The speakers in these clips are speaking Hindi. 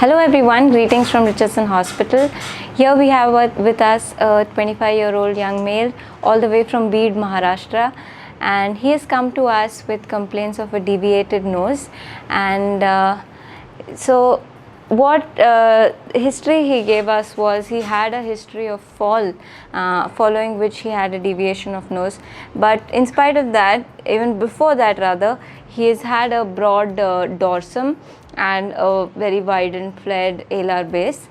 Hello everyone, greetings from Richardson Hospital. Here we have with us a 25-year-old young male all the way from Beed, Maharashtra, and he has come to us with complaints of a deviated nose. And so what history he gave us was he had a history of fall, following which he had a deviation of nose. But in spite of that, even before that rather, he has had a broad dorsum and a very wide and flared alar base.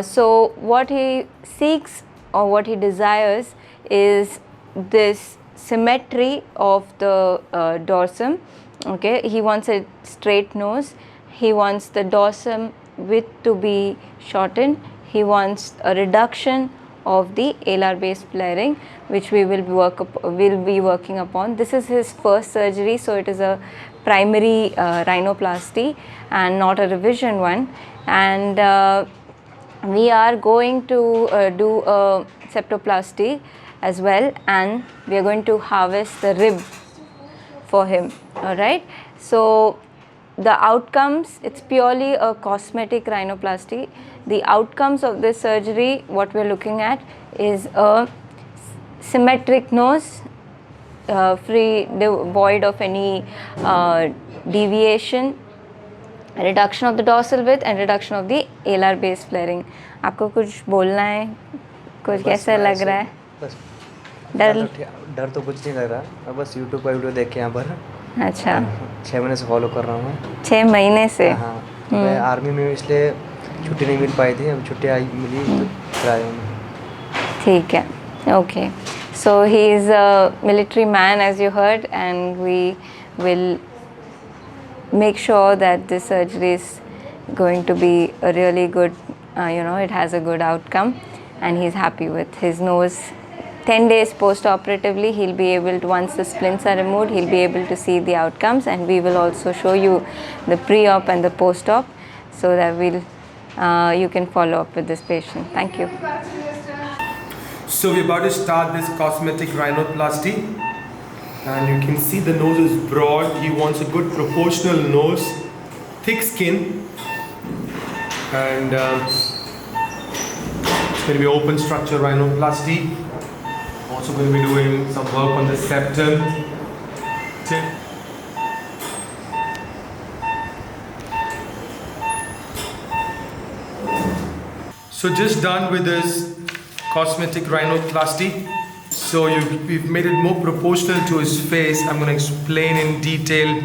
So what he seeks or what he desires is this symmetry of the dorsum. Okay, he wants a straight nose, he wants the dorsum width to be shortened, he wants a reduction of the alar base flaring, which we will be working upon. This is his first surgery, so it is a primary rhinoplasty and not a revision one. And we are going to do a septoplasty as well, and we are going to harvest the rib for him. All right, so the outcomes, it's purely a cosmetic rhinoplasty. The outcomes of this surgery, what we're looking at is a symmetric nose, void of any deviation, reduction of the dorsal width and reduction of the alar base flaring. आपको कुछ बोलना है? कुछ कैसा लग रहा है? डर तो कुछ नहीं लग रहा, बस यूट्यूब पर वीडियो देख के यहाँ पर अच्छा 6 महीने से फॉलो कर रहा हूँ। 6 महीने से? हाँ, मैं आर्मी में इसलिए छुट्टी नहीं मिल पाई थी, अब छुट्टी आई मिली तो फिर आया हूँ। ठीक है, okay. So he is a military man, as you heard, and we will make sure that this surgery is going to be a really good, it has a good outcome, and he's happy with his nose. 10 days post-operatively, he'll be able to, once the splints are removed, he'll be able to see the outcomes, and we will also show you the pre-op and the post-op so that you can follow up with this patient. Thank you. So we're about to start this cosmetic rhinoplasty, and you can see the nose is broad. He wants a good proportional nose, thick skin, and it's going to be open structure rhinoplasty. Also going to be doing some work on the septum. So just done with this cosmetic rhinoplasty. So we've made it more proportional to his face. I'm going to explain in detail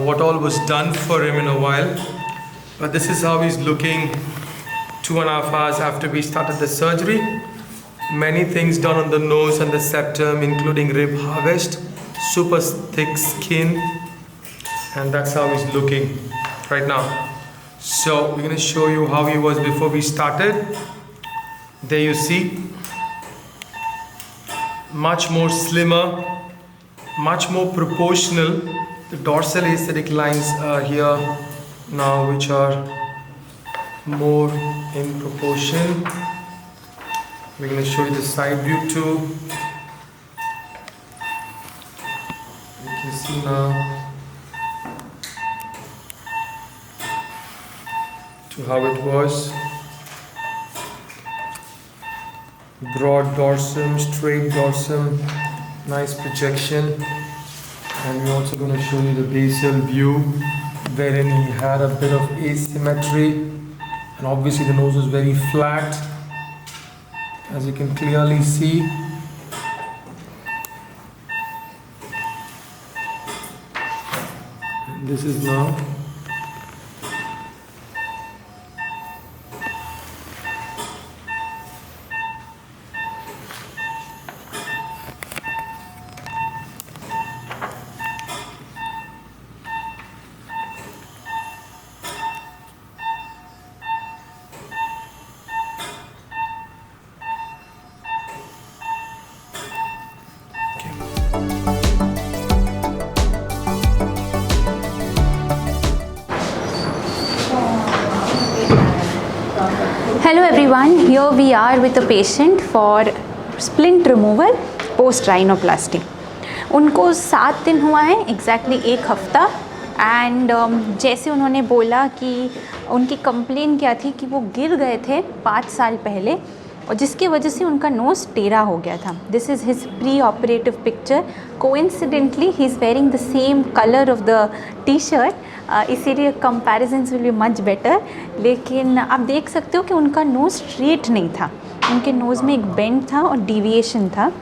what all was done for him in a while. But this is how he's looking 2.5 hours after we started the surgery. Many things done on the nose and the septum, including rib harvest, super thick skin, and that's how he's looking right now. So we're going to show you how he was before we started. There you see, much more slimmer, much more proportional. The dorsal aesthetic lines are here now, which are more in proportion. We're going to show you the side view too. You can see now to how it was. Broad dorsum, straight dorsum, nice projection. And we're also going to show you the basal view, wherein he had a bit of asymmetry, and obviously the nose was very flat, as you can clearly see. And this is now Hello everyone, here we are with a patient for splint removal post rhinoplasty. उनको 7 दिन हुआ है, एग्जैक्टली 1 हफ्ता एंड जैसे उन्होंने बोला कि उनकी कंप्लेन क्या थी कि वो गिर गए थे 5 साल पहले और जिसकी वजह से उनका नोज़ टेढ़ा हो गया था. This is his pre operative picture. Coincidentally he is wearing the same colour of the T shirt, इसीलिए comparisons will be much better. लेकिन आप देख सकते हो कि उनका नोज़ स्ट्रेट नहीं था, उनके नोज़ में एक बेंड था और डिविएशन था.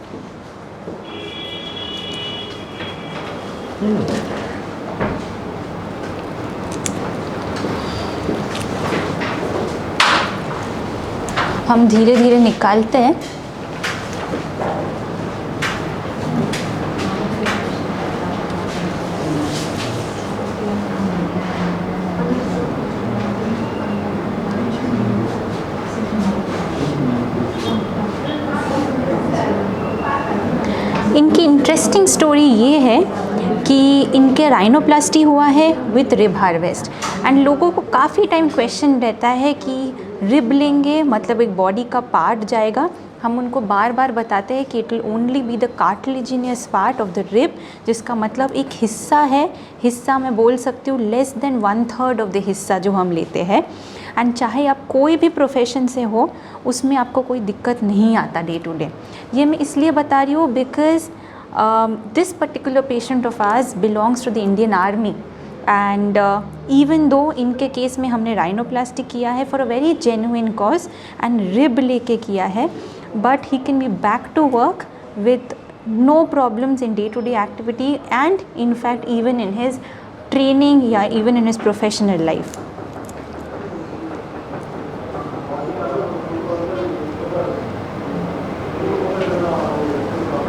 हम धीरे धीरे निकालते हैं. इनकी इंटरेस्टिंग स्टोरी ये है कि इनके राइनोप्लास्टी हुआ है विथ रिब हार्वेस्ट. एंड लोगों को काफ़ी टाइम क्वेश्चन रहता है कि रिब लेंगे मतलब एक बॉडी का पार्ट जाएगा. हम उनको बार बार बताते हैं कि it will only be the cartilaginous part of the rib, जिसका मतलब एक हिस्सा है. हिस्सा मैं बोल सकती हूँ लेस देन 1/3 ऑफ द हिस्सा जो हम लेते हैं. एंड चाहे आप कोई भी प्रोफेशन से हो उसमें आपको कोई दिक्कत नहीं आता डे टू डे. ये मैं इसलिए बता रही हूँ because this particular patient of ours belongs to the Indian army. And even though इनके केस में हमने राइनोप्लास्टी किया है for a very genuine cause and rib लेके किया है, but he can be back to work with no problems in day to day activity and in fact even in his training या even in his professional life.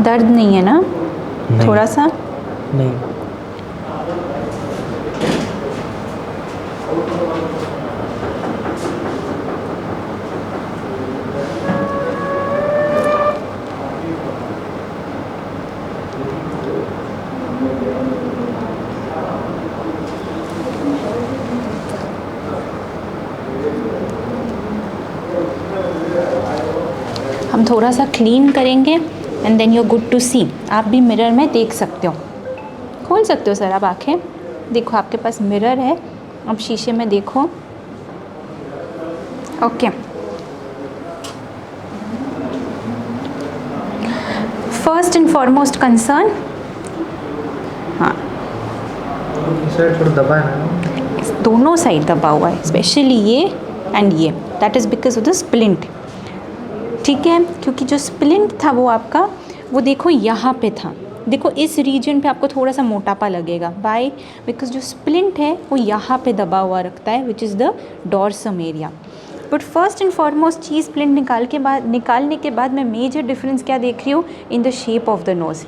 दर्द नहीं है ना? नहीं. थोड़ा सा नहीं. हम थोड़ा सा क्लीन करेंगे and then you are good to see. आप भी मिरर में देख सकते हो, खोल सकते हो सर आप आँखें. देखो आपके पास मिरर है, अब शीशे में देखो. Okay. First and foremost concern, हाँ साइड थोड़ा दबा है ना, दोनों साइड दबा हुआ है, स्पेशली ये एंड ये. That is because of the splint. ठीक है, क्योंकि जो स्प्लिंट था वो आपका, वो देखो यहाँ पे था. देखो इस रीजन पे आपको थोड़ा सा मोटापा लगेगा. बाय बिकॉज जो स्प्लिंट है वो यहाँ पे दबा हुआ रखता है, which is the dorsum area. But first and foremost cheese splint निकालने के बाद मैं मेजर डिफरेंस क्या देख रही हूँ in the shape of the nose.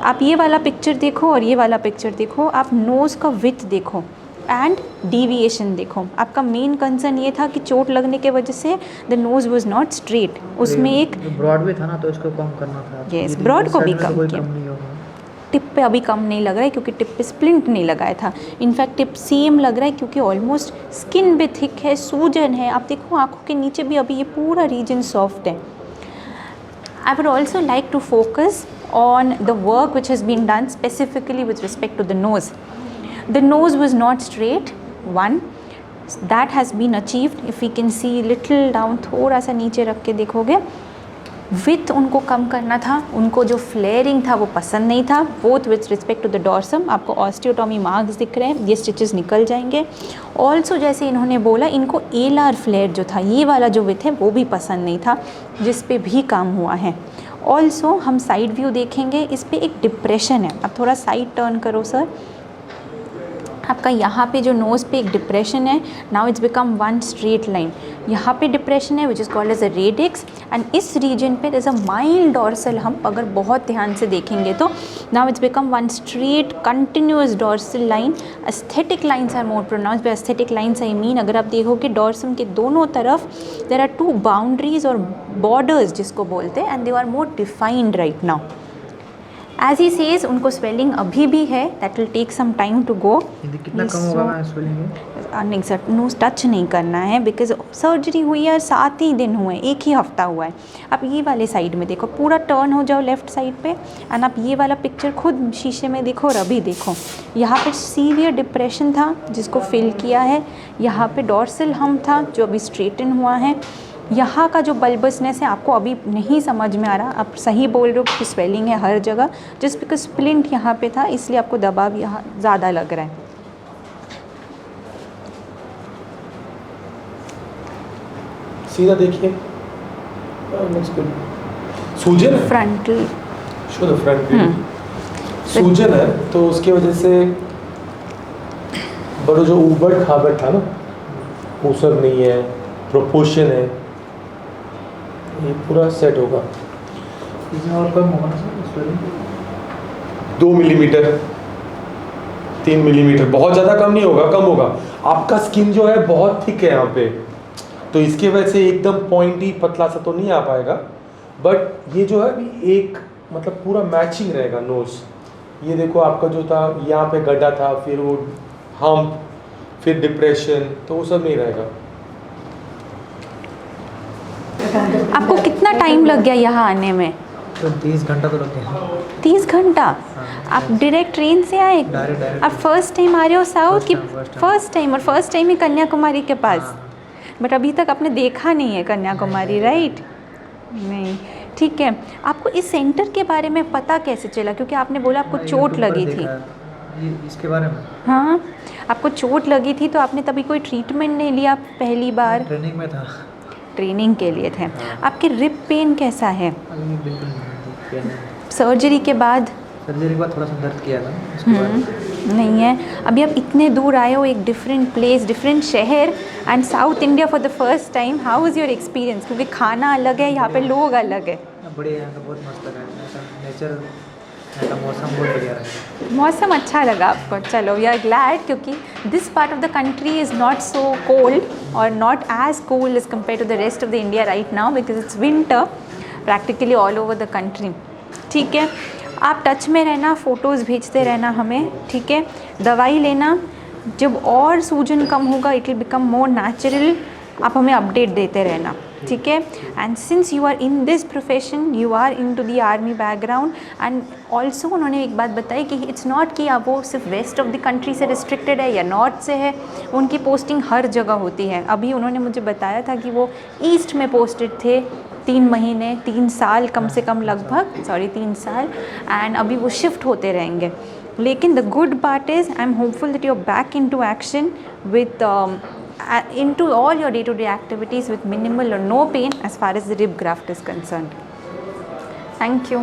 आप ये वाला पिक्चर देखो और ये वाला पिक्चर देखो, आप नोज़ का विड्थ देखो एंड डिविएशन देखो. आपका मेन कंसर्न ये था कि चोट लगने के वजह से the nose was not straight. उसमें एक ब्रॉड भी था ना, तो इसको कम करना था. Yes, broad को भी कम किया. नहीं होगा. टिप पे अभी कम नहीं लग रहा है क्योंकि टिप पे स्प्लिंट नहीं लगाया था. इनफैक्ट टिप सेम लग रहा है क्योंकि ऑलमोस्ट स्किन भी थिक है, सूजन है. आप देखो आँखों के नीचे भी अभी ये पूरा रीजन सॉफ्ट है. I would also like to focus on the work which has been done specifically with respect to the nose. The nose was not straight, one, that has been achieved. If we can see little down, थोड़ा सा नीचे रख के देखोगे, विथ उनको कम करना था. उनको जो फ्लेयरिंग था वो पसंद नहीं था. Both with respect to the dorsum आपको ऑस्टियोटॉमी मार्क्स दिख रहे हैं, ये स्टिचेस निकल जाएंगे. ऑल्सो जैसे इन्होंने बोला इनको एलार फ्लेयर जो था, ये वाला जो विथ है वो भी पसंद नहीं था, जिस पे भी काम हुआ है. ऑल्सो हम साइड व्यू देखेंगे, इस पर एक डिप्रेशन है. अब थोड़ा साइड टर्न करो सर. आपका यहाँ पे जो नोज़ पे एक डिप्रेशन है. Now it's become one straight line. यहाँ पे डिप्रेशन है which is called as a radix and इस रीजन पे there's a माइल्ड डॉर्सल. हम अगर बहुत ध्यान से देखेंगे तो now it's become one straight continuous dorsal line. Aesthetic lines are more pronounce. By aesthetic lines I mean अगर आप देखोगे डॉर्सम के दोनों तरफ देयर आर टू बाउंड्रीज और बॉर्डर्स जिसको बोलते हैं, and they are more defined right now. As he says उनको स्वेलिंग अभी भी है, that will take some time to go. कितना कम होगा मैम स्वेलिंग में? नहीं सर, नो टच नहीं करना है बिकॉज सर्जरी हुई है और 7 ही दिन हुए हैं, 1 ही हफ्ता हुआ है। आप ये वाले साइड में देखो, पूरा टर्न हो जाओ लेफ्ट साइड पे एंड आप ये वाला पिक्चर खुद शीशे में देखो और अभी देखो। यहाँ पे सीवियर डिप्रेशन था जिसको फिल किया है, यहाँ पे डॉर्सल हम्प था जो अभी स्ट्रेटन हुआ है, यहाँ का जो बल्बसनेस है आपको अभी नहीं समझ में आ रहा, आप सही बोल रहे हो कि स्वेलिंग है हर जगह, जस्ट बिकॉज स्प्लिंट यहाँ पे था इसलिए आपको दबाव यहाँ ज़्यादा लग रहा है। सीधा देखिए, सूजन है फ्रंटल शो द फ्रंट, सूजन है तो उसकी वजह से बड़ा जो ऊबड़ खाबड़ था ना वो सब नहीं है, प्रोपोर्शन है, ये पूरा सेट होगा। इसमें और कम होगा ना स्वेलिंग? 2 मिलीमीटर 3 मिलीमीटर, बहुत ज़्यादा कम नहीं होगा, कम होगा। आपका स्किन जो है बहुत थिक है यहाँ पे, तो इसके वजह से एकदम पॉइंटी पतला सा तो नहीं आ पाएगा, बट ये जो है अभी एक मतलब पूरा मैचिंग रहेगा नोज। ये देखो आपका जो था यहाँ पे गड्ढा था, फिर वो हम्प, फिर डिप्रेशन, तो वो सब नहीं रहेगा। आपको कितना टाइम लग गया यहाँ आने में? तो 30 घंटा तो लग गया। 30 घंटा? आप डायरेक्ट ट्रेन से आए? डायरेक्ट। आप फर्स्ट टाइम आ रहे हो साउथ की? First time। फर्स्ट टाइम, और फर्स्ट टाइम ही कन्याकुमारी के पास? बट अभी तक आपने देखा नहीं है कन्याकुमारी, राइट? नहीं, ठीक है। आपको इस सेंटर के बारे में पता कैसे चला? क्योंकि आपने बोला आपको चोट लगी थी। इसके बारे में हाँ, आपको चोट लगी थी तो आपने तभी कोई ट्रीटमेंट नहीं लिया पहली बार? ट्रेनिंग में था। ट्रेनिंग के लिए थे। आपके रिप पेन कैसा है अभी बिल्कुल नहीं है। सर्जरी के बाद? सर्जरी के बाद थोड़ा सा दर्द किया था, उसके बाद नहीं है। अभी आप इतने दूर आए हो, एक डिफरेंट प्लेस, डिफरेंट शहर and south India for the first time, how is your experience? क्योंकि खाना अलग है, यहाँ पे लोग अलग है। बढ़िया, यहाँ का बहुत मस्त लगा, नेचर, यहाँ का मौसम बहुत बढ़िया रहा। मौसम अच्छा लगा आपको? चलो, वी आर ग्लैड, क्योंकि this part of the country is not so cold और not as cool as compare to the rest of the India right now because it's winter practically all over the country. ठीक है, आप टच में रहना, फ़ोटोज़ भेजते रहना हमें, ठीक है? दवाई लेना, जब और सूजन कम होगा it will become more natural, आप हमें अपडेट देते रहना, ठीक है? And since you are in this profession, you are in to the army background, and also उन्होंने एक बात बताई कि इट्स नॉट कि आप वो सिर्फ वेस्ट ऑफ द कंट्री से रिस्ट्रिक्टेड है या नॉर्थ से है, उनकी पोस्टिंग हर जगह होती है। अभी उन्होंने मुझे बताया था कि वो ईस्ट में पोस्टेड थे 3 महीने, 3 साल कम से कम, लगभग 3 साल, एंड अभी वो शिफ्ट होते रहेंगे। लेकिन the good part is I am hopeful that you are back into action with into all your day-to-day activities with minimal or no pain as far as the rib graft is concerned. Thank you.